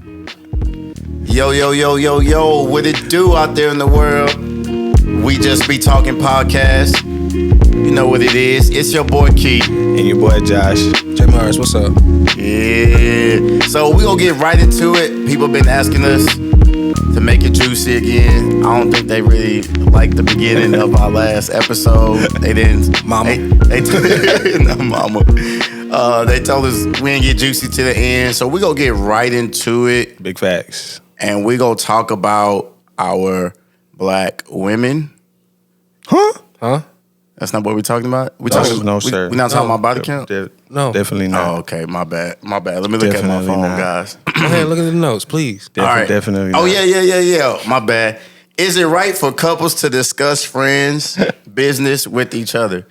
Yo, yo, yo, yo, yo, what it do out there in the world? We Just Be Talking podcast. You know what it is. It's your boy Keith. And your boy Josh. J Mars, what's up? Yeah. So we gonna get right into it. People been asking us to make it juicy again. I don't think they really liked the beginning of our last episode. They didn't. Mama. No, mama. They told us we didn't get juicy to the end. So we gonna get right into it. Big facts. And we gonna talk about our black women. Huh? That's not what we're talking about? Sir. We're not talking about body count? No. Definitely not. Oh, okay. My bad. Let me look at my Definitely phone, not. guys. Go ahead, look at the notes, please. All right. Definitely Oh, not. yeah. My bad. Is it right for couples to discuss friends' business with each other?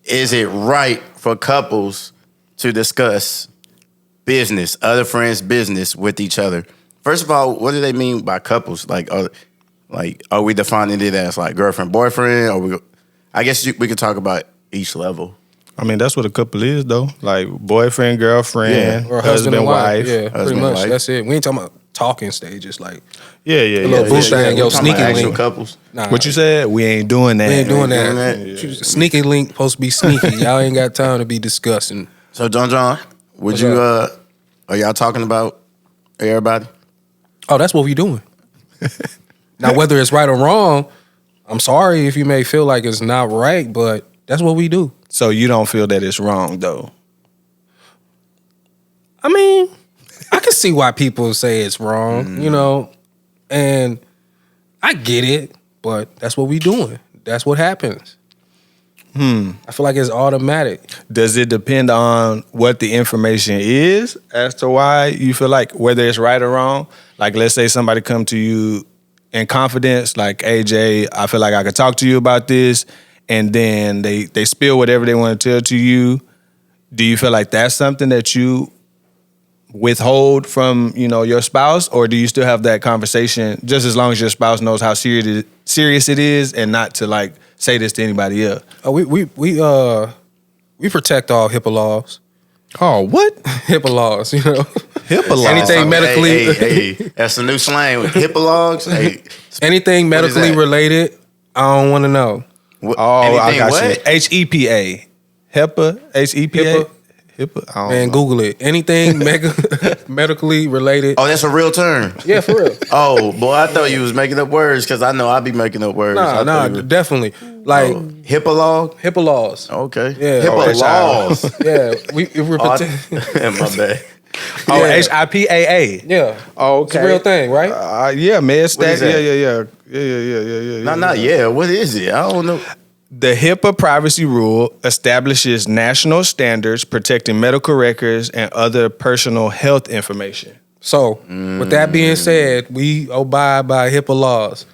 Is it right for couples to discuss other friends' business with each other? First of all, what do they mean by couples? Are we defining it as like girlfriend, boyfriend? I guess we could talk about each level. I mean, that's what a couple is, though. Like boyfriend, girlfriend, Or husband, wife. Yeah, Husband, pretty much. wife. That's it. We ain't talking about talking stages. Like, Yeah. little boo thing, yo, We're talking sneaky about actual link. couples. nah. What you said? We ain't doing that. We ain't doing doing that. that. Sneaky link supposed to be sneaky. Y'all ain't got time to be discussing. So, John, What's are y'all talking about everybody? Oh, that's what we doing. Now, whether it's right or wrong, I'm sorry if you may feel like it's not right, but that's what we do. So you don't feel that it's wrong, though? I mean, I can see why people say it's wrong, you know, and I get it, but that's what we doing. That's what happens. I feel like it's automatic. Does it depend on what the information is as to why you feel like whether it's right or wrong? Like, let's say somebody come to you in confidence, like, hey, Jay, I feel like I could talk to you about this, and then they spill whatever they want to tell to you. Do you feel like that's something that you withhold from, your spouse, or do you still have that conversation just as long as your spouse knows how serious it is and not to, like, say this to anybody else? We protect all HIPAA laws. Oh, what? HIPAA laws, HIPAA laws? Anything medically, Hey, that's a new slang with HIPAA logs. Hey, anything What is medically that? related, I don't want to know. Oh, I anything got what? you. HEPA. HEPA? HEPA? HIPAA? I don't Man, know. Google it. Anything medically related. Oh, that's a real term. Yeah, for real. Oh, boy, I thought you was making up words because I know I be making up words. I Nah, thought you was- definitely. Like HIPAA log? HIPAA laws. Okay. Yeah. HIPAA Oh, laws. Yeah, we're Oh, protect. my bad. Oh, Yeah. HIPAA. Yeah. Oh, It's a real thing, right? Yeah, man. What is that? Yeah. Not yeah. What is it? I don't know. The HIPAA privacy rule establishes national standards protecting medical records and other personal health information. So, with that being said, we abide by HIPAA laws.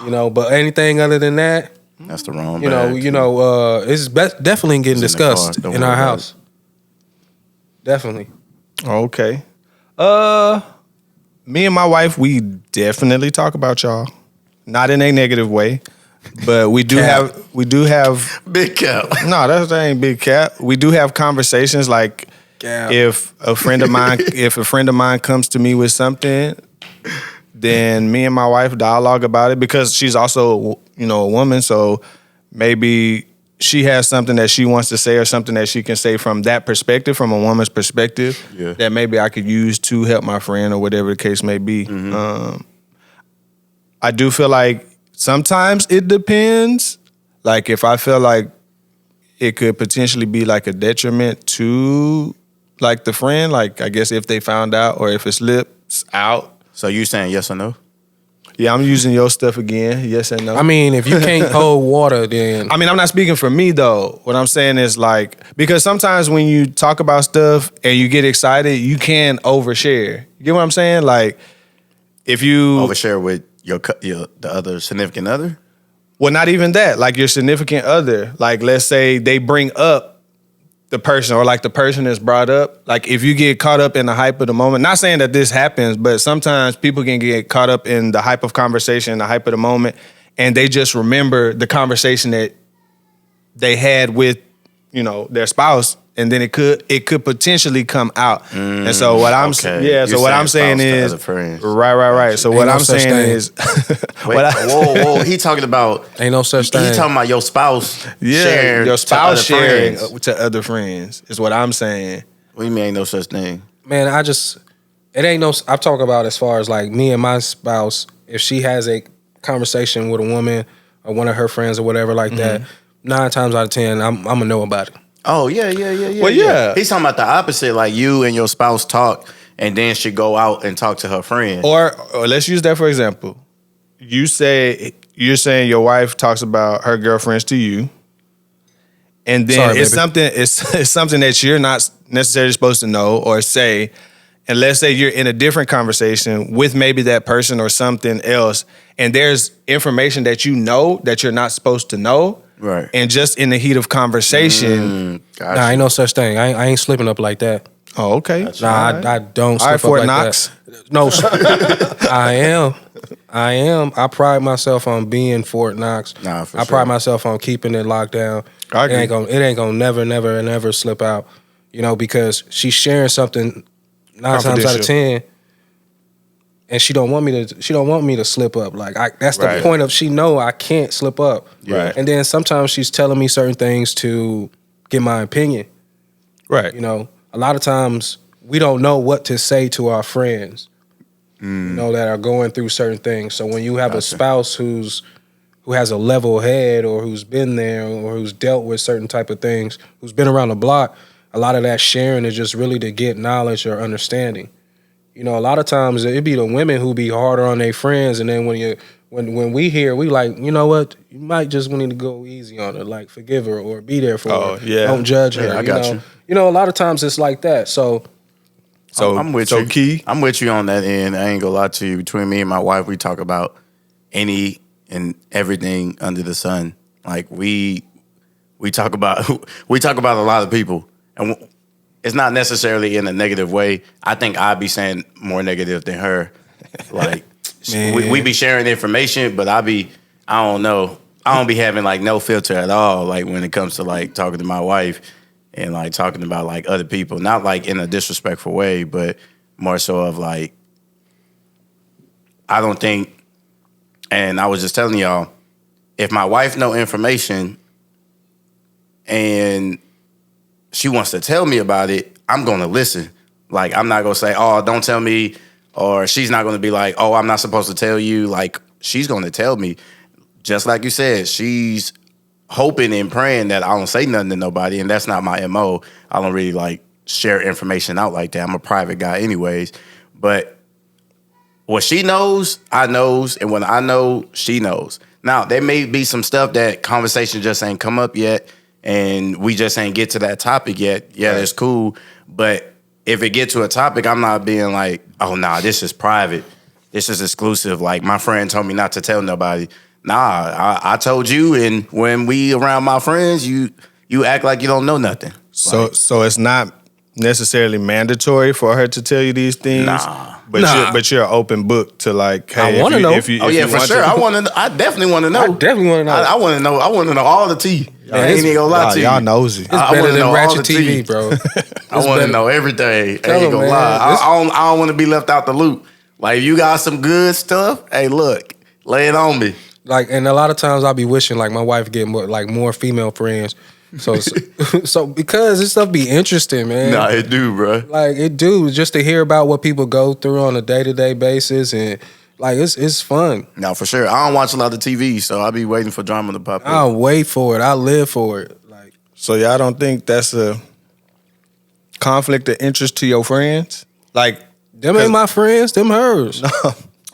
But anything other than that, That's the wrong. it's definitely getting It's in the car. discussed Don't in worry our about house. Definitely. Okay. Me and my wife, we definitely talk about y'all. Not in a negative way, but we do Cap. have Big cap. no, that ain't big cap. We do have conversations like Cap. if a friend of mine comes to me with something, then me and my wife dialogue about it because she's also, a woman, so maybe she has something that she wants to say or something that she can say from that perspective, from a woman's perspective, Yeah. that maybe I could use to help my friend or whatever the case may be. I do feel like sometimes it depends. Like if I feel like it could potentially be like a detriment to like the friend, like I guess if they found out or if it slips out. So you saying yes or no? Yeah, I'm using your stuff again. Yes and no. I mean, if you can't hold water, then I mean, I'm not speaking for me though. What I'm saying is like, because sometimes when you talk about stuff and you get excited, you can overshare. You get what I'm saying? Like, if you Overshare with the other significant other? well, not even that. Like your significant other. Like, let's say they bring up the person or like the person is brought up. Like if you get caught up in the hype of the moment, not saying that this happens, but sometimes people can get caught up in the hype of conversation, the hype of the moment, and they just remember the conversation that they had with, their spouse, and then it could potentially come out. And so what I'm okay. so what I'm saying is right. So what I'm saying is Wait, whoa. He talking about ain't no such thing. He talking about your spouse sharing your spouse to other sharing friends. to other friends is what I'm saying. What do you mean ain't no such thing? Man, it ain't no. I'm talking about as far as like me and my spouse. If she has a conversation with a woman or one of her friends or whatever like that, 9 times out of 10, I'm gonna know about it. Oh yeah. Well, yeah. He's talking about the opposite, like you and your spouse talk, and then she go out and talk to her friend. Or let's use that for example. You're saying your wife talks about her girlfriends to you, and then it's something that you're not necessarily supposed to know or say. And let's say you're in a different conversation with maybe that person or something else, and there's information that you know that you're not supposed to know. Right. And just in the heat of conversation. Nah, ain't no such thing. I ain't slipping up like that. Oh, okay. I don't slip up Fort like Knox. that. No, I am. I pride myself on being Fort Knox. Nah, for I sure. pride myself on keeping it locked down. I agree. It ain't gonna never slip out. You know, because she's sharing something 9 times out of 10, and she don't want me to slip up. Like that's the point of she know I can't slip up. Right. And then sometimes she's telling me certain things to get my opinion. Right. You know, a lot of times we don't know what to say to our friends. You know, that are going through certain things. So when you have a spouse who has a level head or who's been there or who's dealt with certain type of things, who's been around the block, a lot of that sharing is just really to get knowledge or understanding. You know, a lot of times it be the women who be harder on their friends, and then when we hear, we like, you know what, you might just need to go easy on her, like forgive her or be there for her. Yeah. Don't judge her. I got you. You know, a lot of times it's like that. So I'm with you. Key. I'm with you on that end. I ain't gonna lie to you. Between me and my wife, we talk about any and everything under the sun. Like we talk about a lot of people. And it's not necessarily in a negative way. I think I'd be saying more negative than her. Like, we be sharing information, but I don't know. I don't be having, like, no filter at all, like, when it comes to, like, talking to my wife and, like, talking about, like, other people. Not, like, in a disrespectful way, but more so of, like, I don't think, and I was just telling y'all, if my wife know information and she wants to tell me about it, I'm going to listen. Like, I'm not going to say, oh, don't tell me. Or she's not going to be like, oh, I'm not supposed to tell you. Like, she's going to tell me. Just like you said, she's hoping and praying that I don't say nothing to nobody. And that's not my MO. I don't really, like, share information out like that. I'm a private guy anyways. But what she knows, I knows. And when I know, she knows. Now, there may be some stuff that conversation just ain't come up yet. And we just ain't get to that topic yet. Yeah, that's cool. But if it get to a topic, I'm not being like, oh, nah, this is private. This is exclusive. Like, my friend told me not to tell nobody. Nah, I told you, and when we around my friends, you act like you don't know nothing. So it's not necessarily mandatory for her to tell you these things. Nah. But you're an open book to, like, hey, I wanna know. If you For sure. I definitely want to know. I definitely want to know. I want to know. I want to know all the tea. I ain't even gonna lie to you. Y'all nosy. It's better than Ratchet TV, bro. I want to know everything. I Tell ain't them, gonna man. lie. I don't want to be left out the loop. Like, you got some good stuff. Hey, look, lay it on me. Like, and a lot of times I'll be wishing like my wife get more female friends. So because this stuff be interesting, man. Nah, it do, bro. Like it do, just to hear about what people go through on a day-to-day basis, and like it's fun. No, for sure. I don't watch a lot of TV, so I'll be waiting for drama to pop up. I'll wait for it. I live for it. Like, So y'all don't think that's a conflict of interest to your friends? Like, them ain't my friends, them hers.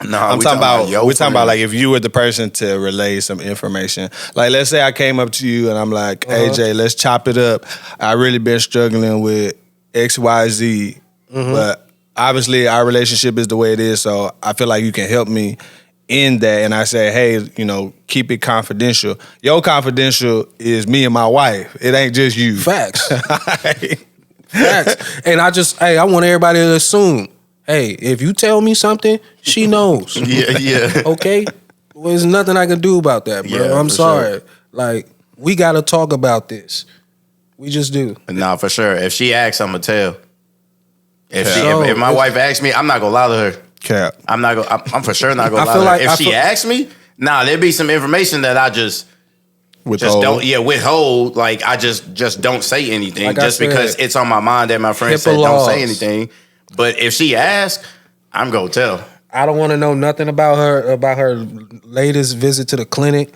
No, I'm we talking about your we're talking about friends. like if you were the person to relay some information. Like, let's say I came up to you and I'm like, AJ, let's chop it up. I really been struggling with XYZ, but obviously our relationship is the way it is, so I feel like you can help me in that. And I say, hey, you know, keep it confidential. Your confidential is me and my wife. It ain't just you. Facts. Facts. And I want everybody to assume, hey, if you tell me something, she knows. Yeah. Okay? Well, there's nothing I can do about that, bro. Yeah, I'm for sorry. sure. Like, we got to talk about this. We just do. Nah, for sure. If she asks, I'm gonna tell. Yeah. If my wife asks me, I'm not gonna lie to her. Cap. I'm not gonna. I'm for sure not gonna I lie feel to her. like- If I she feel- asks me, there'd be some information that I just Withhold. don't withhold. Like I just don't say anything Like I just because said, it's on my mind that my friend HIPAA said don't say laws. anything. But if she asks, I'm gonna tell. I don't want to know nothing about her latest visit to the clinic.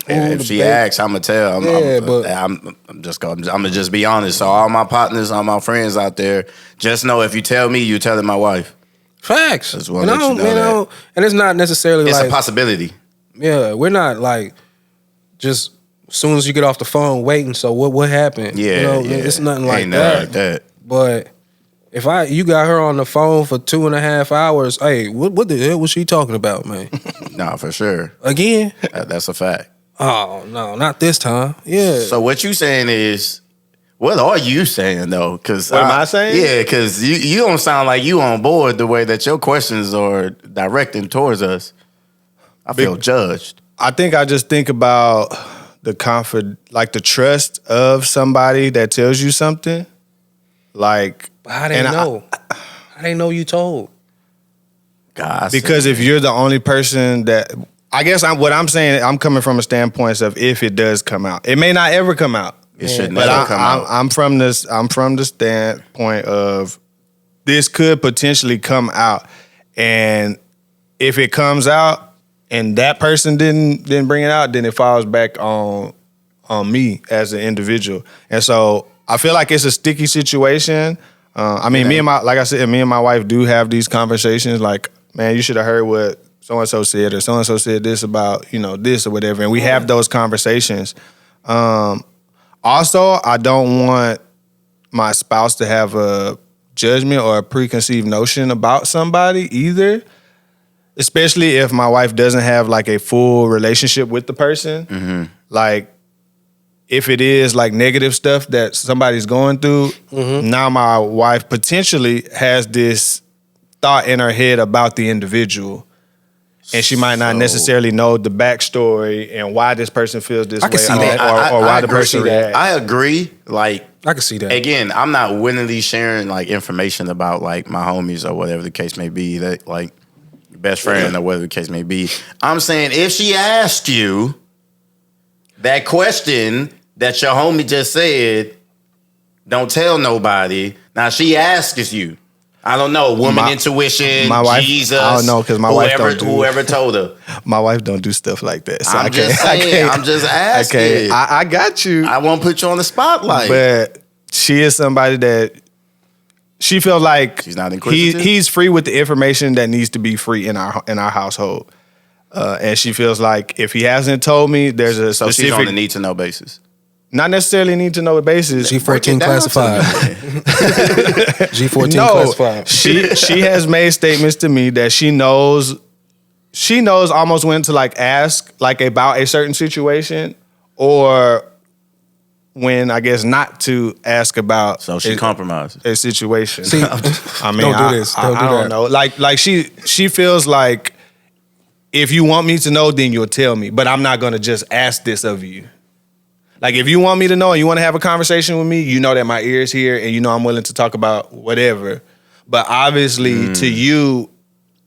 If the she baby. asks, I'm gonna tell. I'm just gonna just be honest. So all my partners, all my friends out there, just know if you tell me, you telling my wife. Facts. Just wanna let you know that. And it's not necessarily It's like a possibility. yeah, we're not like just as soon as you get off the phone waiting. So what happened? Yeah, It's nothing like Ain't that. nothing like that. But if you got her on the phone for 2.5 hours, hey, what the hell was she talking about, man? Nah, for sure. Again? That's a fact. Oh no, not this time. Yeah. So what you saying is, what are you saying though? Because What am I saying? Yeah, because you don't sound like you on board the way that your questions are directing towards us. I feel judged. I think I just think about the the trust of somebody that tells you something. Like, But how they know? How they know you told? God, because if you're the only person that, I guess what I'm saying, I'm coming from a standpoint of if it does come out, it may not ever come out. it should But never come out. I'm from the standpoint of this could potentially come out, and if it comes out and that person didn't bring it out, then it falls back on me as an individual. And so I feel like it's a sticky situation. I mean, me and my wife do have these conversations. Like, man, you should have heard what so and so said, or so and so said this about this or whatever, and we have those conversations. Also, I don't want my spouse to have a judgment or a preconceived notion about somebody either, especially if my wife doesn't have like a full relationship with the person. Mm-hmm. Like, if it is like negative stuff that somebody's going through, now my wife potentially has this thought in her head about the individual. And she might not necessarily know the backstory and why this person feels this I way, can see or, that. or why the agree. person reacts. I agree. Like, I can see that. again, I'm not willingly sharing like information about like my homies or whatever the case may be, that like best friend or whatever the case may be. I'm saying if she asked you that question that your homie just said, don't tell nobody. Now she asks you, I don't know, woman intuition, my wife, Jesus. I don't know, because my wife don't do. Whoever told her. My wife don't do stuff like that. So I'm just saying. I'm just asking. Okay, I got you. I won't put you on the spotlight. But she is somebody that she feels like She's not inquisitive? he's free with the information that needs to be free in our household. And she feels like if he hasn't told me, there's a so specific, she's on the need to know basis. not necessarily need to know basis. G14 classified. G14 No, classified. she has made statements to me that she knows almost when to like ask like about a certain situation, or when I guess not to ask about. So she compromises. A situation. See, I mean, don't do this. Don't I do don't that. know. Like she feels like if you want me to know, then you'll tell me. But I'm not gonna just ask this of you. Like, if you want me to know and you want to have a conversation with me, you know that my ear's here and you know I'm willing to talk about whatever. But obviously, to you,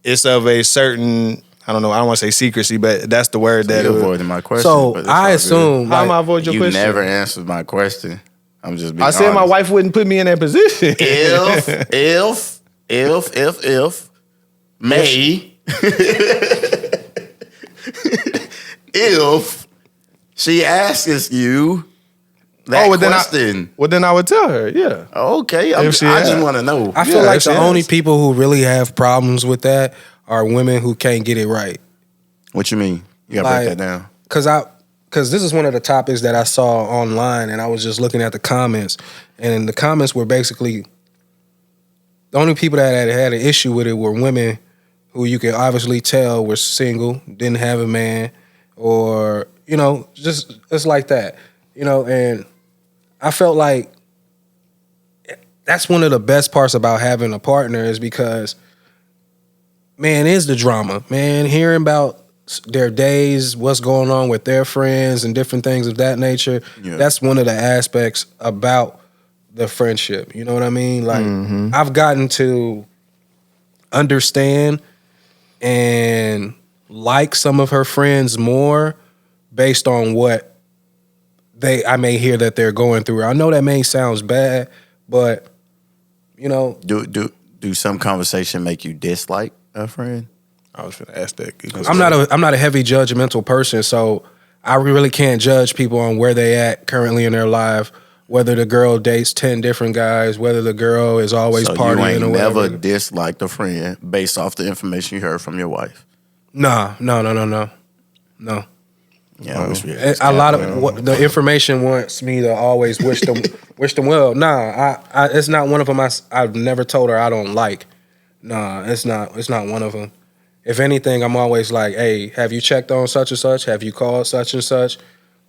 it's of a certain, I don't know, I don't want to say secrecy, but that's the word that. You avoided my question. So but it's I all assume How am I like, avoid your good. You question? never answered my question. I'm just being I said my honest. wife wouldn't put me in that position. If May, if she asks you that question. Then I would tell her, yeah. Okay, If she I just asks. want to know. I feel Yeah, like if she the only asks. people who really have problems with that are women who can't get it right. What you mean? You gotta break that down. Because this is one of the topics that I saw online, and I was just looking at the comments, and the comments were basically the only people that had an issue with it were women who you can obviously tell were single, didn't have a man, or just it's like that, And I felt like that's one of the best parts about having a partner is because, man, is the drama, man. Hearing about their days, what's going on with their friends, and different things of that nature. Yeah. That's one of the aspects about the friendship. You know what I mean? Like I've gotten to understand and like some of her friends more based on what I may hear that they're going through. I know that may sounds bad, but you know, do some conversation make you dislike a friend? I was going to ask that. I'm not a heavy judgmental person, so I really can't judge people on where they at currently in their life. Whether the girl dates 10 different guys, whether the girl is always So partying you ain't or whatever. never disliked a friend based off the information you heard from your wife? No. Yeah, I wish we had A this lot cap, of what the information wants me to always wish them well. Nah, it's not one of them. I've never told her I don't like. Nah, it's not one of them. If anything, I'm always like, hey, have you checked on such and such? Have you called such and such?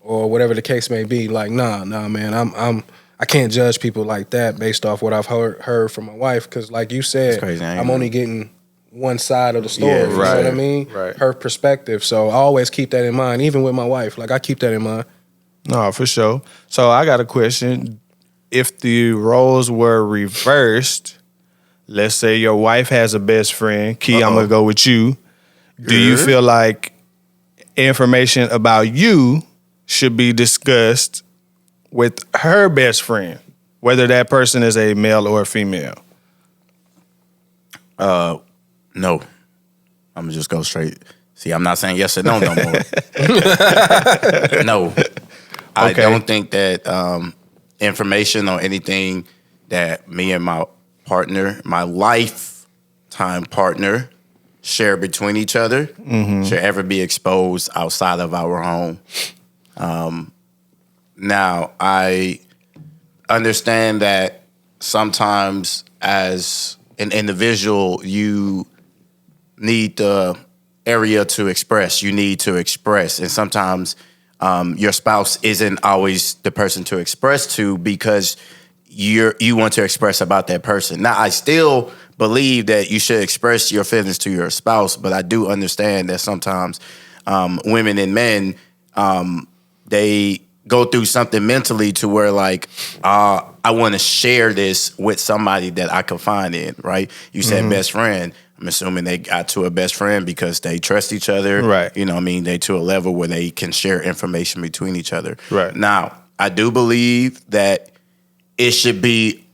Or whatever the case may be. Like, nah, man, I can't judge people like that based off what I've heard from my wife. Because like you said, crazy, I'm only getting one side of the story. Yeah, You know what I right, mean? right. Her perspective. So I always keep that in mind, even with my wife. Like I keep that in mind. No, for sure. So I got a question. If the roles were reversed, let's say your wife has a best friend. Key, I'm going to go with you. Do you feel like information about you should be discussed with her best friend, whether that person is a male or a female? No. I'm gonna just go straight. See, I'm not saying yes or no more. No. I don't think that information or anything that me and my partner, my lifetime partner, share between each other should ever be exposed outside of our home. Now, I understand that sometimes as an individual, you need the area to express. You need to express. And sometimes your spouse isn't always the person to express to because you want to express about that person. Now, I still believe that you should express your feelings to your spouse, but I do understand that sometimes women and men, they go through something mentally to where like, I want to share this with somebody that I confide in, right? You said best friend. I'm assuming they got to a best friend because they trust each other. Right. You know what I mean? They to a level where they can share information between each other. Right. Now, I do believe that it should be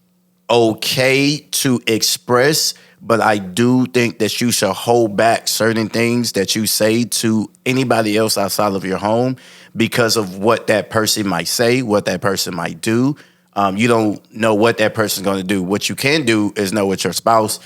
okay to express, but I do think that you should hold back certain things that you say to anybody else outside of your home because of what that person might say, what that person might do. You don't know what that person's going to do. What you can do is know what your spouse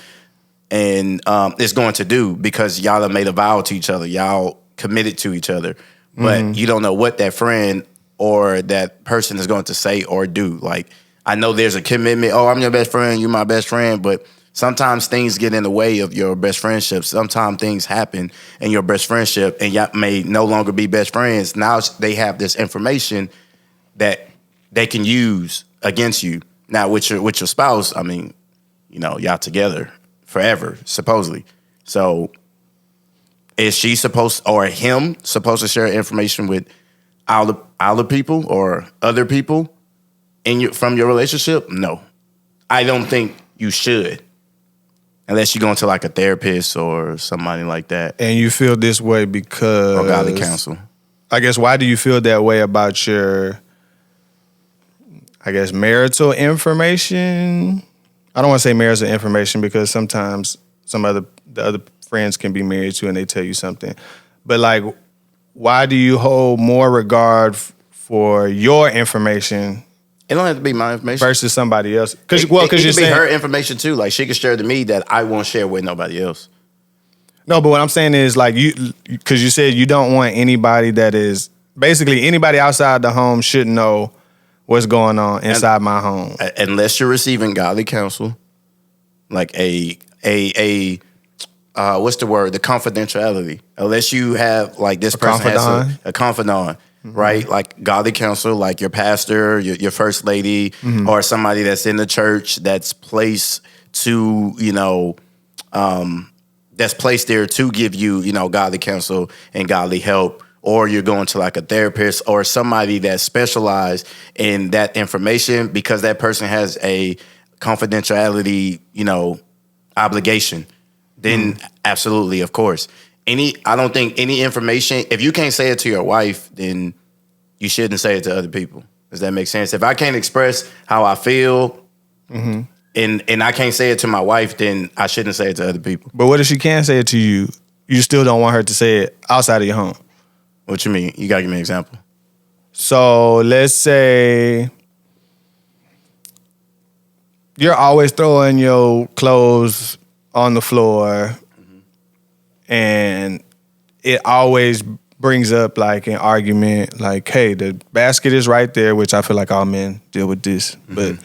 and is going to do because y'all have made a vow to each other. Y'all committed to each other. But you don't know what that friend or that person is going to say or do. Like, I know there's a commitment. Oh, I'm your best friend. You're my best friend. But sometimes things get in the way of your best friendship. Sometimes things happen in your best friendship and y'all may no longer be best friends. Now they have this information that they can use against you. Now with your spouse, I mean, you know, y'all together forever, supposedly. So is she supposed or him supposed to share information with other people or other people from your relationship? No. I don't think you should. Unless you go into like a therapist or somebody like that. And you feel this way because... Or godly counsel. I guess, why do you feel that way about your, I guess, marital information? I don't want to say marital information because sometimes the other friends can be married to and they tell you something. But like, why do you hold more regard for your information? It don't have to be my information. Versus somebody else. Because you're it can saying be her information too. Like she can share to me that I won't share with nobody else. No, but what I'm saying is like because you said you don't want anybody that is basically anybody outside the home should know what's going on inside my home. Unless you're receiving godly counsel, like a what's the word? The confidentiality. Unless you have like this person confidant. has a confidant. Right, like godly counsel, like your pastor, your first lady, or somebody that's in the church that's placed to, that's placed there to give you, godly counsel and godly help, or you're going to like a therapist or somebody that specialized in that information because that person has a confidentiality, obligation, then absolutely, of course. I don't think any information, if you can't say it to your wife, then you shouldn't say it to other people. Does that make sense? If I can't express how I feel and I can't say it to my wife, then I shouldn't say it to other people. But what if she can say it to you? You still don't want her to say it outside of your home. What you mean? You gotta give me an example. So let's say you're always throwing your clothes on the floor and it always brings up like an argument like, hey, the basket is right there, which I feel like all men deal with this, but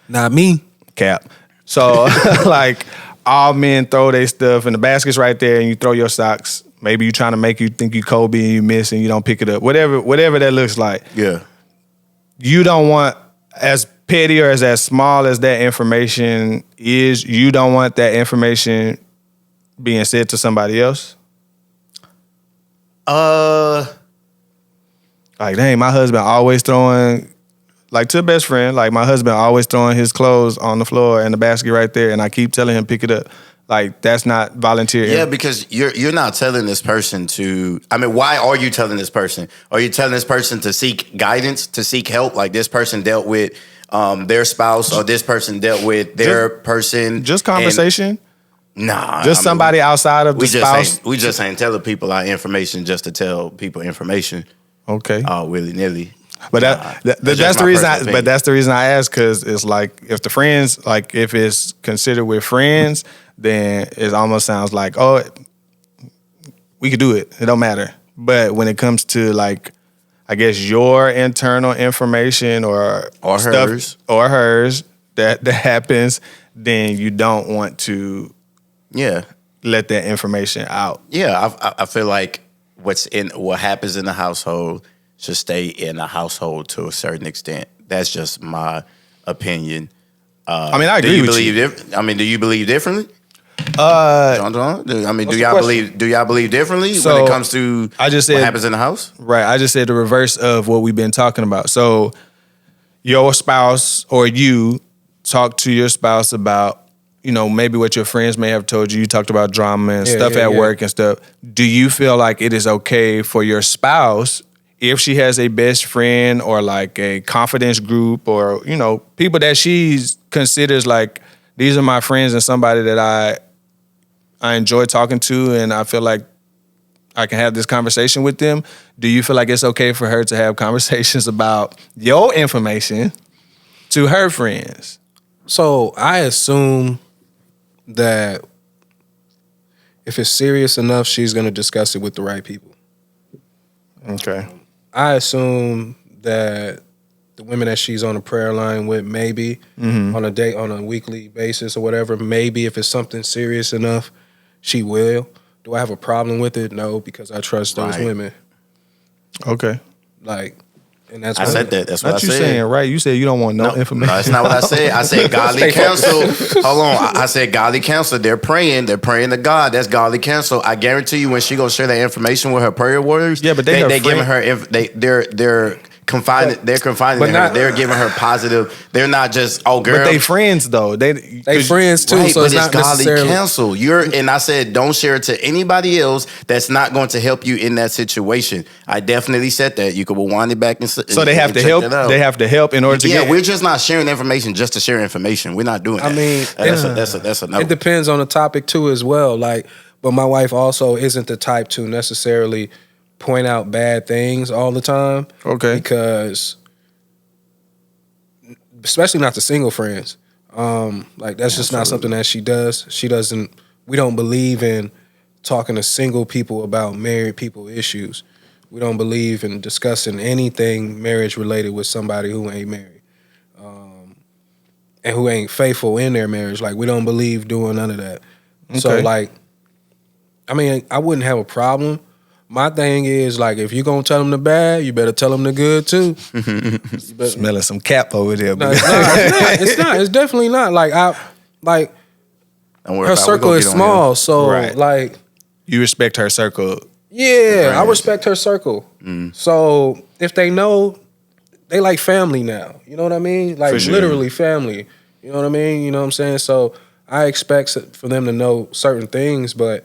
not me. Cap. So like all men throw their stuff and the basket's right there and you throw your socks. Maybe you're trying to make you think you Kobe and you miss and you don't pick it up. Whatever that looks like. Yeah. You don't want, as petty or as small as that information is, you don't want that information being said to somebody else? Like, dang, my husband always throwing, like to a best friend, like my husband always throwing his clothes on the floor and the basket right there and I keep telling him pick it up. Like, that's not volunteer. Yeah, because you're not telling this person to, why are you telling this person? Are you telling this person to seek guidance, to seek help? Like this person dealt with their spouse or this person dealt with their person. Just conversation? Nah. Just somebody outside of the spouse? We just ain't telling people our information just to tell people information. Okay. Willy-nilly. But that's the reason. But that's the reason I ask, because it's like if the friends, like if it's considered with friends, then it almost sounds like, oh, we could do it. It don't matter. But when it comes to like, I guess your internal information or stuff, hers that happens, then you don't want to, let that information out. Yeah, I feel like what happens in the household should stay in the household to a certain extent. That's just my opinion. I agree with you. Do you believe differently? Do y'all believe differently when it comes to what happens in the house? Right. I just said the reverse of what we've been talking about. So your spouse or you talk to your spouse about, maybe what your friends may have told you. You talked about drama and stuff at work and stuff. Do you feel like it is okay for your spouse, if she has a best friend or like a confidence group or, people that she considers like, these are my friends and somebody that I enjoy talking to and I feel like I can have this conversation with them. Do you feel like it's okay for her to have conversations about your information to her friends? So I assume that if it's serious enough, she's going to discuss it with the right people. Okay. I assume that the women that she's on a prayer line with, maybe on a weekly basis or whatever, maybe if it's something serious enough, she will. Do I have a problem with it? No, because I trust those women. Okay. And that's I said that. That's what I said. Not you saying, right? You said you don't want no information. No, that's not what I said. I said godly counsel. Hold on. I said godly counsel. They're praying to God. That's godly counsel. I guarantee you when she gonna share that information with her prayer warriors, yeah, but they're giving her they're confiding in her. They're giving her positive. They're not just girl. But they friends though. They friends too. Right, so but it's not godly necessarily counsel. And I said don't share it to anybody else that's not going to help you in that situation. I definitely said that. You could rewind it back and so they have to help. They have to help in order to get. Yeah, we're just not sharing information just to share information. We're not doing that. That's a no. It depends on the topic too as well. But my wife also isn't the type to necessarily point out bad things all the time. Okay. Because especially not to single friends. That's just not something that she does. We don't believe in talking to single people about married people issues. We don't believe in discussing anything marriage related with somebody who ain't married. And who ain't faithful in their marriage. We don't believe doing none of that. Okay. So I wouldn't have a problem. My thing is, if you're going to tell them the bad, you better tell them the good, too. Smelling some cap over there. No, it's not. It's definitely not. Don't worry her about it. We circle gonna is get on small, so Right. like, You respect her circle. yeah, I Friends. respect her circle. So if they know, they like family now. You know what I mean? Like For sure. literally family. You know what I mean? You know what I'm saying? So I expect for them to know certain things, but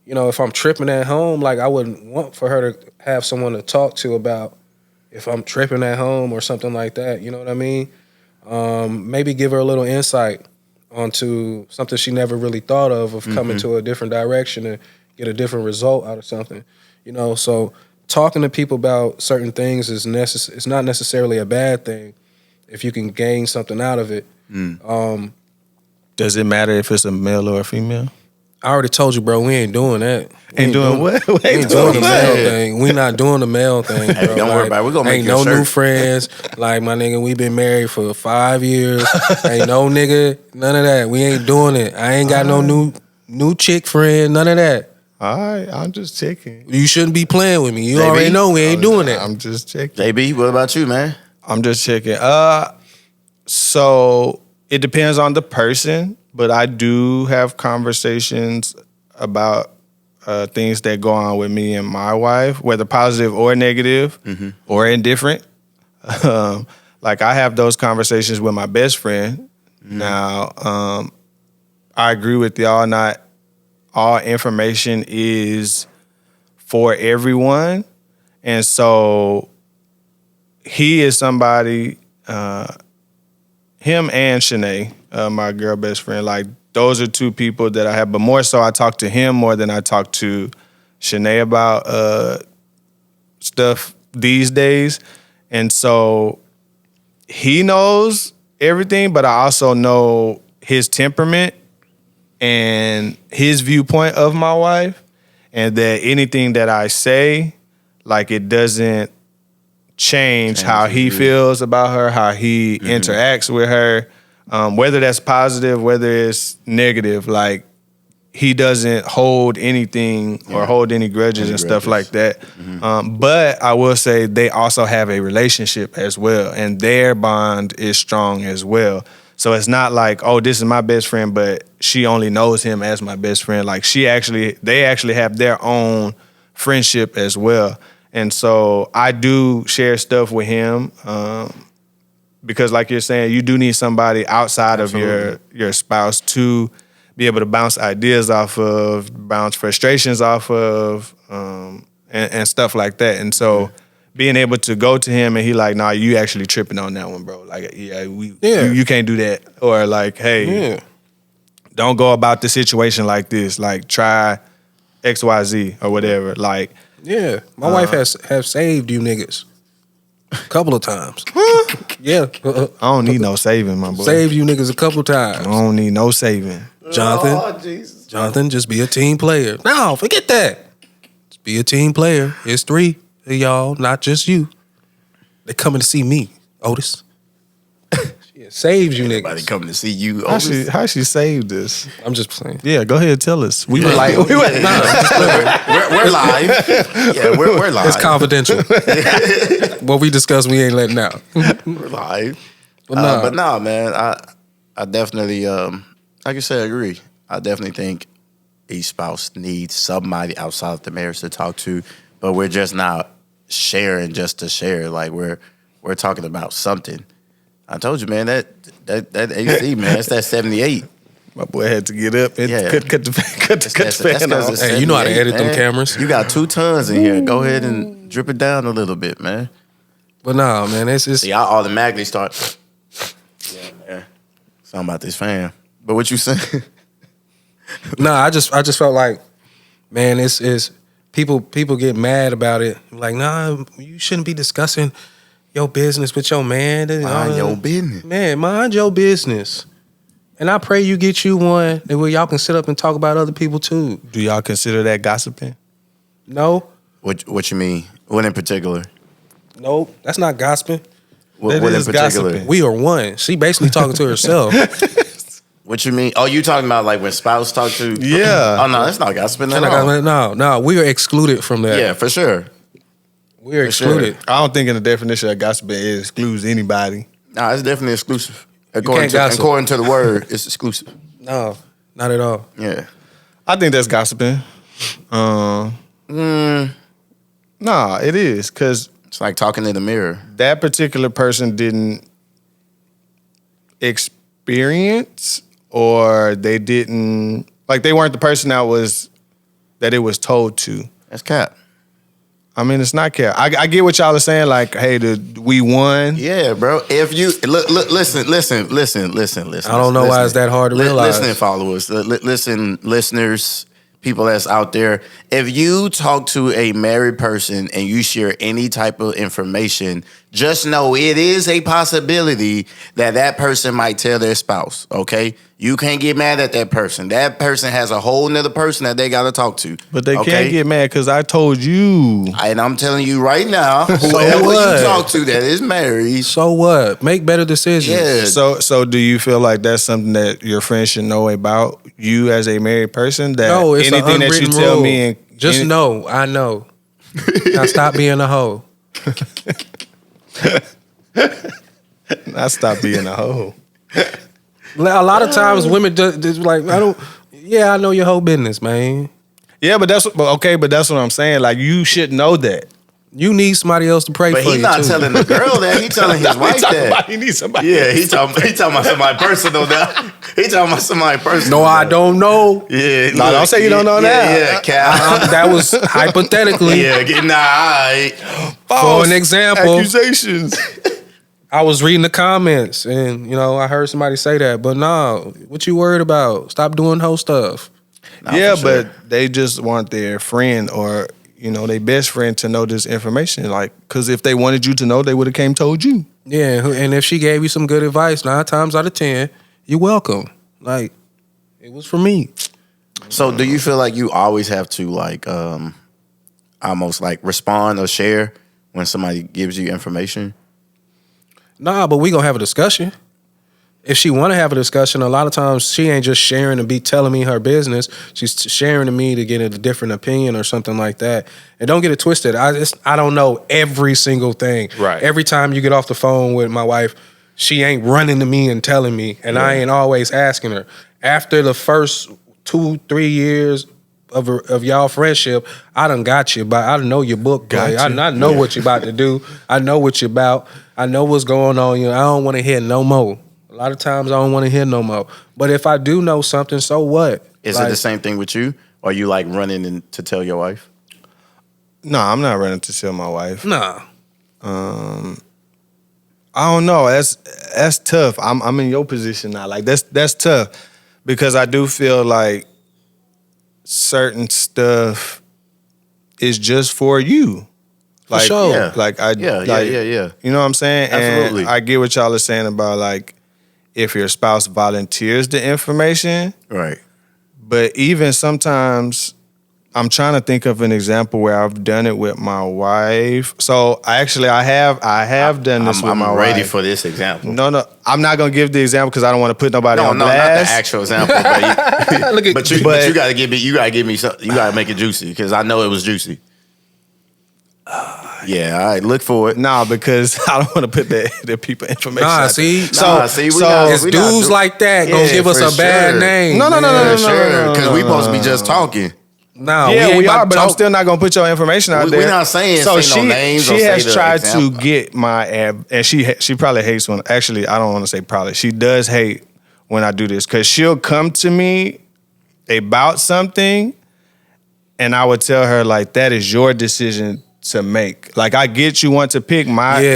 you know, if I'm tripping at home, like I wouldn't want for her to have someone to talk to about if I'm tripping at home or something like that. You know what I mean? Maybe give her a little insight onto something she never really thought of coming to a different direction and get a different result out of something. You know, so talking to people about certain things is it's not necessarily a bad thing if you can gain something out of it. Does it matter if it's a male or a female? I already told you, bro, we ain't doing that. We Ain't doing what? We ain't doing the what? male thing. We not doing the male thing, bro. Hey, don't worry about it. We gonna make ain't you a no shirt. new friends. Like my nigga, we been married for 5 years. Ain't no nigga, none of that. We ain't doing it. I ain't got no new chick friend, none of that. All right, I'm just checking. You shouldn't be playing with me. You JB? already know we ain't doing that. I'm just checking. JB, what about you, man? I'm just checking. So it depends on the person, but I do have conversations about things that go on with me and my wife, whether positive or negative or indifferent. Like I have those conversations with my best friend. Now, I agree with y'all. Not all information is for everyone, and so he is somebody. Him and Shanae, my girl best friend, like those are two people that I have. But more so, I talk to him more than I talk to Shanae about stuff these days. And so he knows everything, but I also know his temperament and his viewpoint of my wife, and that anything that I say, like it doesn't change how he feels about her, how he interacts with her, whether that's positive, whether it's negative. Like he doesn't hold anything or hold any grudges and stuff like that. But I will say they also have a relationship as well, and their bond is strong as well. So it's not like, oh, this is my best friend, but she only knows him as my best friend. Like they actually have their own friendship as well. And so I do share stuff with him because, like you're saying, you do need somebody outside of your spouse to be able to bounce ideas off of, bounce frustrations off of, and stuff like that. And so being able to go to him and he like, nah, you actually tripping on that one, bro. Like, you can't do that. Or like, hey, don't go about the situation like this. Like, try X, Y, Z or whatever. Like, yeah, my wife have saved you niggas a couple of times. Yeah, I don't need no saving, my boy. saved you niggas a couple of times. I don't need no saving. Jonathan, just be a team player. No, forget that. Just be a team player. It's 3 of y'all, not just you. They coming to see me, Otis. She saved you Everybody niggas. coming to see you. How she saved this? I'm just saying. Yeah, go ahead, tell us. We were We're like, live. Yeah, we're live. It's confidential. What we discussed, we ain't letting out. We're live. But nah, man. I definitely, like you said, agree. I definitely think each spouse needs somebody outside of the marriage to talk to, but we're just not sharing just to share. Like we're talking about something. I told you, man, that AC, man, it's that 78. my boy had to get up and cut the fan off. Hey, you know how to edit them cameras. You got 2 tons in here. Go ahead and drip it down a little bit, man. But nah, man, it's See, I automatically start. Yeah, man. Something about this fan. But what you saying? Nah, I just felt like, man, it's people get mad about it. Like, nah, you shouldn't be discussing your business with your man. Mind your business. Man, mind your business. And I pray you get you one where y'all can sit up and talk about other people too. Do y'all consider that gossiping? No, What you mean? What in particular? no, that's not gossiping. What That in is particular? gossiping. We are one. She basically talking to herself. What you mean? Oh, you talking about like when spouse talk to? Yeah. Oh no, that's not gossiping at all. No, we are excluded from that. Yeah, for sure. We are For sure. excluded. I don't think in the definition of gossiping it excludes anybody. Nah, it's definitely exclusive. can't gossip. According to the word, it's exclusive. No, Not at all. Yeah. I think that's gossiping. Nah, it is because It's like talking in the mirror. that particular person didn't experience, or they didn't like they weren't the person that it was told to. That's cap. I mean, it's not care. I get what y'all are saying. Like, hey, we won. Yeah, bro. If you listen. I don't know why it's that hard to realize. Listen, followers. Listen, listeners, people that's out there. If you talk to a married person and you share any type of information, just know it is a possibility that person might tell their spouse. Okay, you can't get mad at that person. That person has a whole nother person that they got to talk to. But they okay? can't get mad because I told you. And I'm telling you right now, whoever what? you talk to that is married. So what? Make better decisions. Yeah. So do you feel like that's something that your friends should know about you as a married person? That No, it's anything an that you unwritten tell rule. me and Just know, I know. Now stop being a hoe. I stop being a hoe. A lot of times women just like, I know your whole business, man. Yeah, but that's what I'm saying. Like, you should know that. You need somebody else to pray But for you. he's not too. telling the girl that. He's telling his wife that. He needs somebody. Yeah, he talking about somebody personal now. He talking about somebody personal. No, I don't know. Yeah, No, don't say you don't know that. Yeah, Cal. That was hypothetically. Yeah, alright. For an example, Accusations. I was reading the comments and, I heard somebody say that. But no, what you worried about? Stop doing hoe stuff. Nah, Yeah, for sure. but they just want their friend or, their best friend to know this information. Like, because if they wanted you to know, they would have came told you. Yeah, and if she gave you some good advice, 9 times out of 10, you're welcome. Like, it was for me. So do you feel like you always have to almost like respond or share when somebody gives you information? Nah, but we gonna have a discussion. If she want to have a discussion, a lot of times she ain't just sharing to be telling me her business. She's sharing to me to get a different opinion or something like that. And don't get it twisted. I don't know every single thing. Right. Every time you get off the phone with my wife, she ain't running to me and telling me, and I ain't always asking her. After the first 2-3 years of y'all friendship, I done got you. But I know your book. Play. I know what you about to do. I know what you about. I know what's going on. I don't want to hear no more. A lot of times I don't want to hear no more. But if I do know something, so what? Is it the same thing with you? Or are you like running in to tell your wife? No, I'm not running to tell my wife. Nah. I don't know. That's tough. I'm in your position now. Like, that's tough because I do feel like certain stuff is just for you. Like, sure. Yeah. Like Yeah. You know what I'm saying? Absolutely. And I get what y'all are saying about like if your spouse volunteers the information. Right. But even sometimes I'm trying to think of an example where I've done it with my wife. So I have done this with my wife. I'm ready for this example. No, I'm not gonna give the example because I don't want to put nobody on No, not the blast. actual example. But you gotta give me. You gotta make it juicy because I know it was juicy. Yeah, all right. Look for it. Nah, because I don't want to put the people information. Nah, out see? there. It's dudes like that gonna give us a bad name. No, Because we supposed to be just talking. No, Yeah, we are, but I'm talk. still not gonna put your information out there. We're not saying so. say no names. She or say has the tried example. to get my ad, and she probably hates when. Actually, I don't want to say probably. She does hate when I do this because she'll come to me about something, and I would tell her like that is your decision to make. Like I get you want to pick my you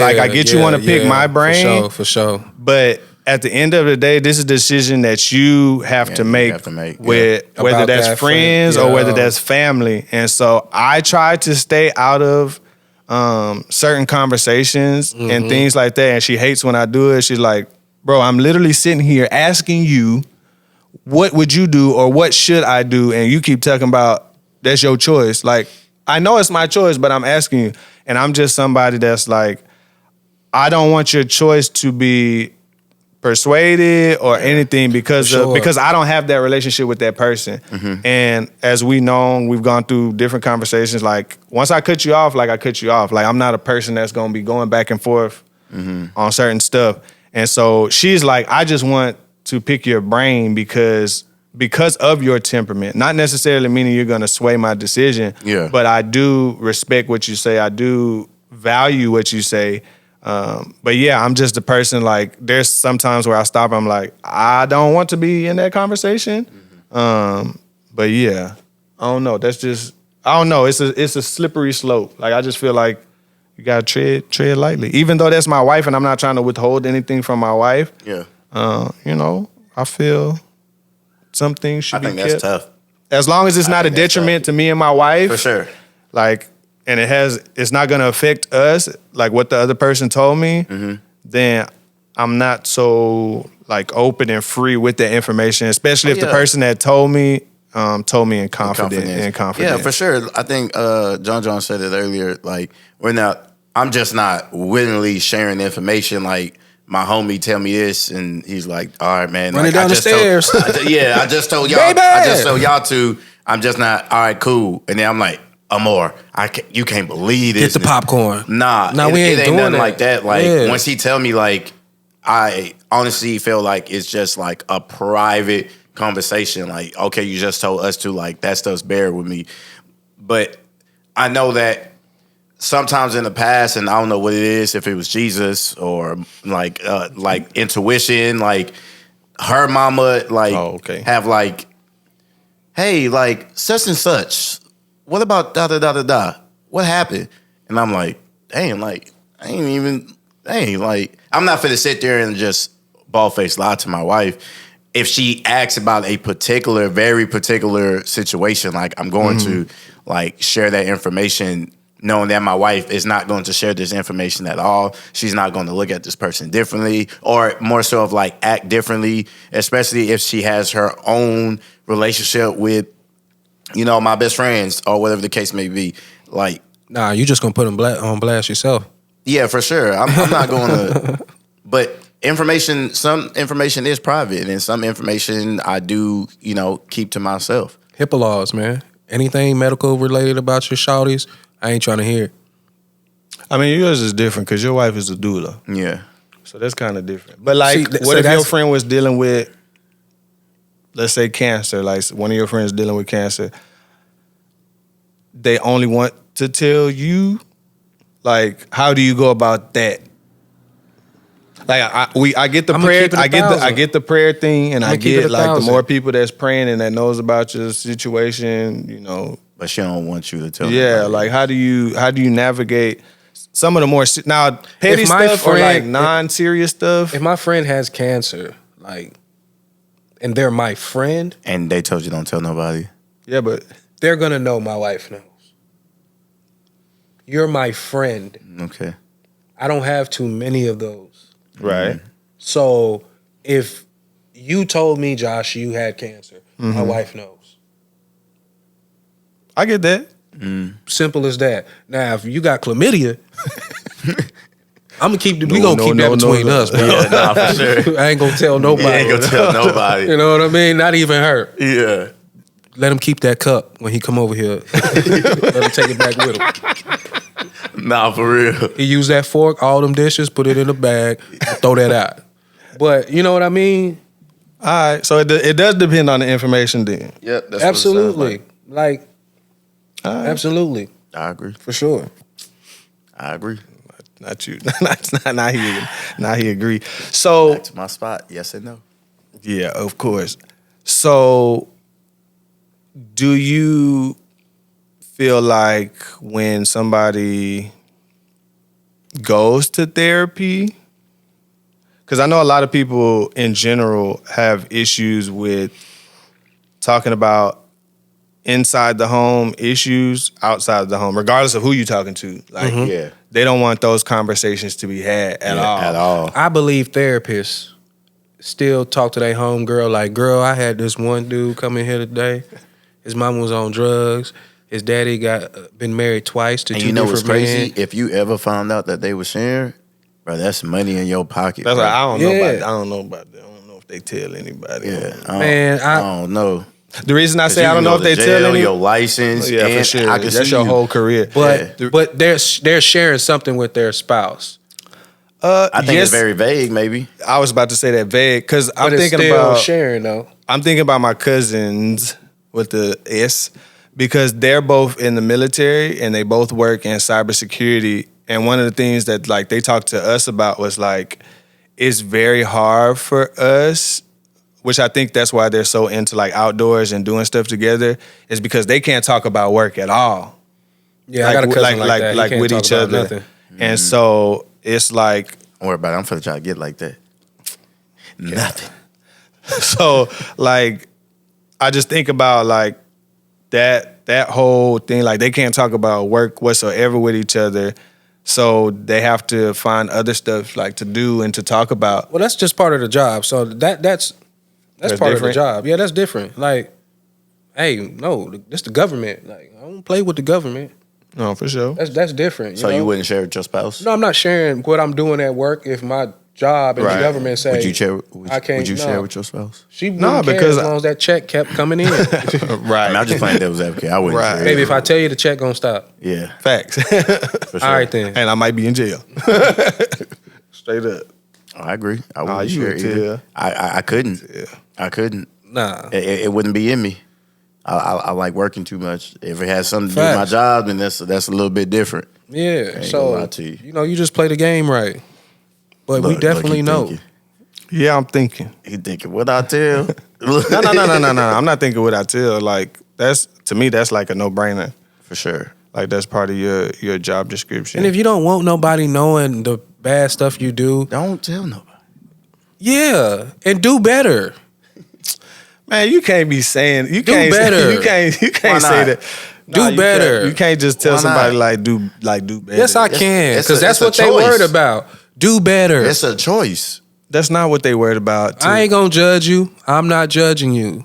want to pick my brain for sure. but at the end of the day, this is a decision that you have to make with whether About that's that friends friend. or whether Yeah. that's family. And so I try to stay out of certain conversations and things like that. And she hates when I do it. She's like, bro, I'm literally sitting here asking you, what would you do or what should I do? And you keep talking about that's your choice. Like, I know it's my choice, but I'm asking you. And I'm just somebody that's like, I don't want your choice to be persuaded or anything because I don't have that relationship with that person. And as we know, we've gone through different conversations. Like once I cut you off, like I cut you off. Like I'm not a person that's gonna be going back and forth on certain stuff. And so she's like, I just want to pick your brain because because of your temperament, not necessarily meaning you're going to sway my decision. Yeah. But I do respect what you say. I do value what you say. But yeah, I'm just a person like there's sometimes where I stop. I'm like, I don't want to be in that conversation. But yeah, I don't know. That's just I don't know. It's a slippery slope. Like I just feel like you gotta tread lightly. Even though that's my wife, and I'm not trying to withhold anything from my wife. Yeah. I feel some things should be kept. I think that's tough. As long as it's not a detriment to me and my wife. For sure. Like, and it's not gonna affect us, like what the other person told me, then I'm not so like open and free with the information, especially if the person that told me in confidence. Yeah, for sure. I think John said it earlier. Like I'm just not willingly sharing the information. Like my homie tell me this, and he's like, "All right, man, Run like, it down the stairs." I just told y'all. Baby! I just told y'all to. I'm just not. All right, cool. And then I'm like, Amor, you can't believe this. Get the popcorn. Nah, we ain't doing nothing that. like that. Like once he tell me, like I honestly feel like it's just like a private conversation. Like, okay, you just told us to, like, that stuff's buried with me. But I know that sometimes in the past, and I don't know what it is, if it was Jesus or like intuition, like her mama, like have like, hey, like such and such, what about da da da da da? What happened? And I'm like, dang, like I'm not finna sit there and just bald-faced lie to my wife. If she asks about a very particular situation, like I'm going to like share that information, knowing that my wife is not going to share this information at all. She's not going to look at this person differently, or more so of like act differently, especially if she has her own relationship with, my best friends or whatever the case may be. Like, nah, you just gonna put them on blast yourself. Yeah, for sure. I'm not going to, but some information is private, and some information I do, keep to myself. HIPAA laws, man. Anything medical related about your shawties, I ain't trying to hear it. I mean, yours is different because your wife is a doula. Yeah. So that's kind of different. But like, what if your friend was dealing with, let's say, cancer? Like one of your friends dealing with cancer. They only want to tell you. Like, how do you go about that? Like, I get the prayer, I get the prayer thing, and I get like the more people that's praying and that knows about your situation, But she don't want you to tell. Yeah, like how do you navigate some of the more now petty stuff or like non-serious stuff? If my friend has cancer, like, and they're my friend, and they told you don't tell nobody. Yeah, but they're gonna know my wife knows. You're my friend. Okay. I don't have too many of those. Right. So if you told me, Josh, you had cancer, my wife knows. I get that. Simple as that. Now, if you got chlamydia, we gonna keep that between us, bro. Yeah, nah, for sure. I ain't gonna tell nobody. You ain't gonna tell nobody. You know what I mean? Not even her. Yeah. Let him keep that cup when he come over here. Let him take it back with him. Nah, for real. He used that fork, all them dishes, put it in a bag, throw that out. But you know what I mean? All right. So it does depend on the information then. Yep. That's Absolutely. What it Like, absolutely. I agree. For sure. I agree. Not you. Not he agree. So back to my spot. Yes and no. Yeah, of course. So do you feel like when somebody goes to therapy, because I know a lot of people in general have issues with talking about inside the home issues outside of the home, regardless of who you're talking to. Like, they don't want those conversations to be had at all. At all. I believe therapists still talk to their home girl like, girl, I had this one dude come in here today. His mom was on drugs. His daddy been married twice to two different men. And you know what's crazy? If you ever found out that they were sharing, bro, that's money in your pocket. That's like, I don't know about that. I don't know if they tell anybody. Yeah, I don't know. The reason I say I don't know if they tell anybody, your license, yeah, for sure. That's your whole career. But they're sharing something with their spouse. I think it's very vague. Maybe I was about to say that vague because I'm thinking still about sharing though. I'm thinking about my cousins with the S because they're both in the military and they both work in cybersecurity. And one of the things that like they talked to us about was like, it's very hard for us, which I think that's why they're so into like outdoors and doing stuff together, is because they can't talk about work at all. Yeah, like, I got a cousin like that. He like can't with talk each about other. nothing. And so it's like, Don't worry about it. I'm finna try to get like that. Nothing. so like, I just think about like that whole thing. Like they can't talk about work whatsoever with each other. So they have to find other stuff like to do and to talk about. Well, that's just part of the job. So that's part of the different? job. Yeah, that's different. Like, hey, no, this the government. Like, I don't play with the government. No, for sure. That's different. So know? you wouldn't share with your spouse? No, I'm not sharing what I'm doing at work if my job and the government say Would you share? I can't. Would you no. share with your spouse? She wouldn't care because as long as that check kept coming in. Right. I mean, I'm just playing devil's advocate. I wouldn't share. Baby, if I tell you the check gonna stop. Yeah. Facts. For sure. All right then. And I might be in jail. Straight up. I agree. I Nah, wouldn't you share would either. tell. I couldn't. Yeah. I couldn't. Nah. It wouldn't be in me. I like working too much. If it has something to do with my Facts. job, then that's a little bit different. Yeah. ain't gonna So lie to you. you just play the game right. But we Look, definitely he know. thinking. Yeah, I'm thinking. He thinking, what I tell? No. I'm not thinking what I tell. Like to me, that's like a no-brainer. For sure. Like that's part of your job description. And if you don't want nobody knowing the bad stuff you do, Don't tell nobody. yeah, and do better. Man, you can't be saying you Do can't better. You can't Why say not? that. Do you better. can't- You can't just tell Why somebody not? do better. Yes, I It's- can, it's because a- that's it's a what they choice. worried about. Do better. It's a choice. That's not what they worried about. I ain't gonna judge you. I'm not judging you.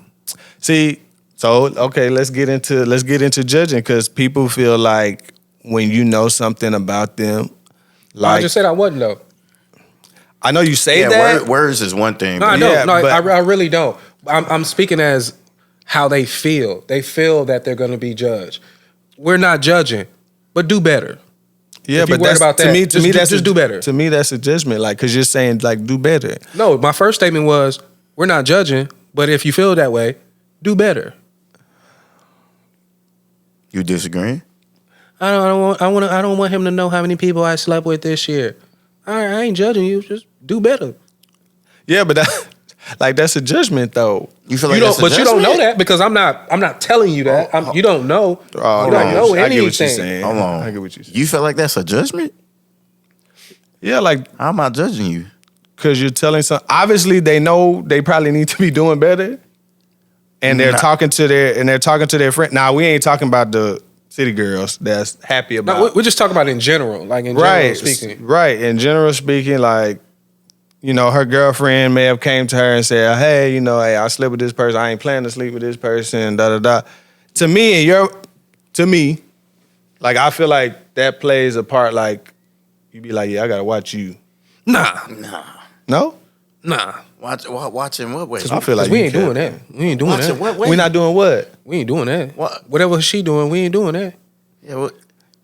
See, so okay, let's get into judging because people feel like when you know something about them, I like just said I wasn't though. I know you say Yeah, that. words is one thing. No, I but don't. Yeah, No, but- I really don't. I'm speaking as how they feel. They feel that they're gonna be judged. We're not judging, but do better. Yeah, If you but worried that's about to that, me. just do better. To me, that's a judgment. Like, cause you're saying like do better. No, my first statement was we're not judging, but if you feel that way, do better. You disagreeing? I don't want him to know how many people I slept with this year. All right, I ain't judging you. Just do better. Yeah, but like that's a judgment though. You feel like You that's don't, a but you don't know judgment? that because I'm not telling you that. You don't know. Oh, you no, don't know I get what you're anything. saying. Hold on. I get what you're saying. You feel like that's a judgment? Yeah, like How am I judging you? because you're telling some. Obviously, they know they probably need to be doing better, and they're Nah. talking to their friend. Now we ain't talking about the city girls that's happy about. No, we're just talking about in general, like in general speaking. Right. In general speaking, like, you know, her girlfriend may have came to her and said, hey, I slept with this person. I ain't planning to sleep with this person, da-da-da. To me, like, I feel like that plays a part, like, you be like, yeah, I got to watch you. Nah. No? Watch in what way? I feel like we you ain't can. doing that. We ain't doing Watch that. in what way? We're not doing what? We ain't doing that. What? Whatever she doing, we ain't doing that. Yeah,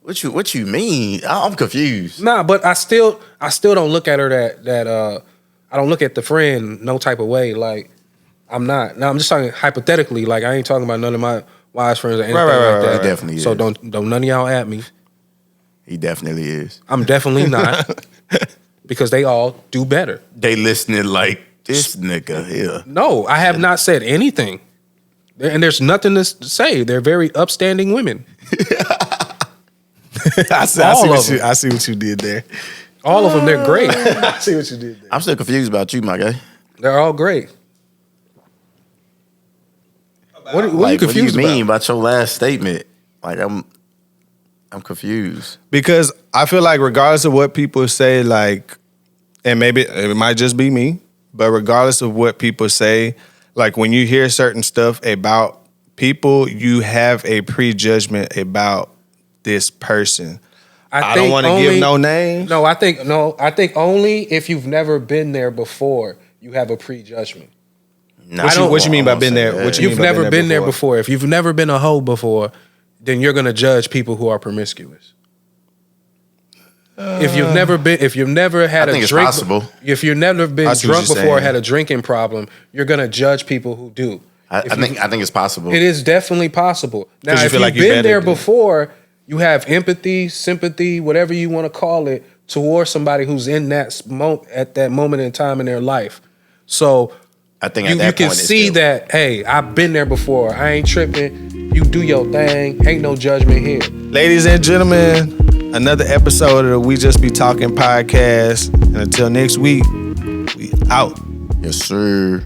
what you mean? I'm confused. Nah, but I still don't look at her that I don't look at the friend no type of way. Like I'm not. Now I'm just talking hypothetically. Like I ain't talking about none of my wise friends or anything Right, like that. He definitely So is. don't none of y'all at me. He definitely is. I'm definitely not because they all do better. They listening like this nigga here. No, I have not said anything, and there's nothing to say. They're very upstanding women. I see what you did there. All of them, they're great. I see what you did there. I'm still confused about you, my guy. They're all great. What are you Like, confused what do you mean about? about your last statement? Like I'm confused. Because I feel like regardless of what people say, like, and maybe it might just be me, but regardless of what people say, like when you hear certain stuff about people, you have a prejudgment about this person. I don't think want to only- give no names. No, I think only if you've never been there before, you have a prejudgment. Nah, What you mean by I won't been say there? that. What you mean You've by never been there before? before. If you've never been a hoe before, then you're gonna judge people who are promiscuous. If you've never had I a think it's drink, possible. if you've never been I see what drunk you're before, saying. had a drinking problem, you're gonna judge people who do. I think it's possible. It is definitely possible. Now, 'Cause you if feel you've like you been better there do it. before, you have empathy, sympathy, whatever you want to call it, towards somebody who's in that at that moment in time in their life. So I think you, at that you can point it's see still- that, hey, I've been there before. I ain't tripping. You do your thing. Ain't no judgment here. Ladies and gentlemen, another episode of the We Just Be Talking podcast. And until next week, we out. Yes, sir.